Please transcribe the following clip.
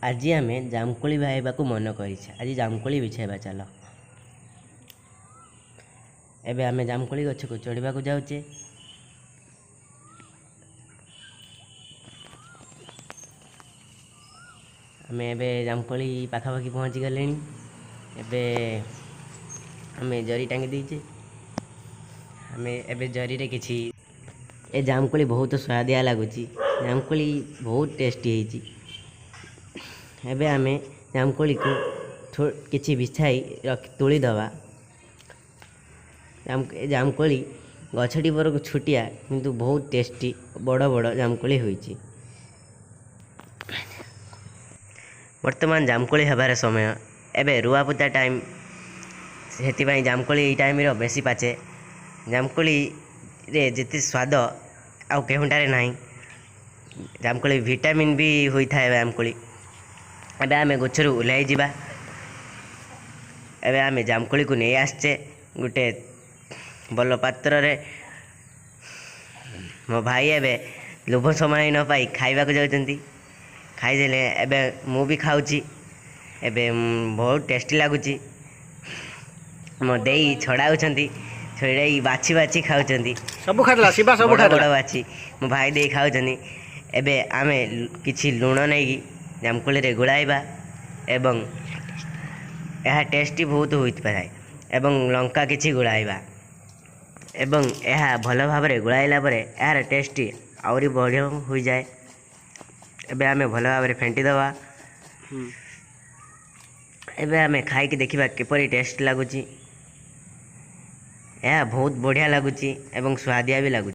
आज आम जामकोली भाईबा को मन कर आज जामकोली बिछाइबा चल। एबे आम जामकोली गछ को चढ़ा को जाऊे। आम एबे जामकोली पाखापाखि पहुँची गले। एबे आम जरी टांगी देचे। आम एबे जरी रे किछि ए जामकोली बहुत स्वादिया लगुच। जामकोली बहुत टेस्टी है। एबे आम जामकोली को किछि बिछाई तोड़ीदवा। जामकोली गछटी पर को छुटिया किंतु बहुत टेस्टी बड़ बड़ जामकोली होइछि। वर्तमान जामकोली हबार समय एबे रुआपुता टाइम से जामकोली टाइम रो बेसी पाचे। जामकोली रे जिते स्वाद आउ केहुंटारे नहीं। जामकोली विटामिन भी होता है। जामकोली एबे आम गछरू ओह्लाई जावा। एबे आम जामकोली को नहीं आसचे गोटे बल पात्र रे। मो भाई एबे लोभ समय न पाई खाइबा को जाउछंती। खाइदेले एबे मु भी खाऊची। एबे बहुत टेस्टी लगुची। मो देई छड़ाउछंती। छड़ाई बाछी बाछी खाऊछंती। सब खाइला शिवा सब खाइला बड़ बाछी मो भाई देई खाऊछंती। एबे आमे किछि लूण नहीं जामकोली रे गुड़ाइबा एवं यह टेस्टी बहुत होता है। एवं लंका किछि गुड़ाइबा एवं यह भल भाव गुड़ाइला परे यार टेस्टी आउरी बढ़िया हो जाए। एबे आमे भल भाव फेंटी दवा। एबे आमे खाई के देखिबा किपरि टेस्ट लागुची। यह बहुत बढ़िया लगुची एवं स्वादिया भी लगुची।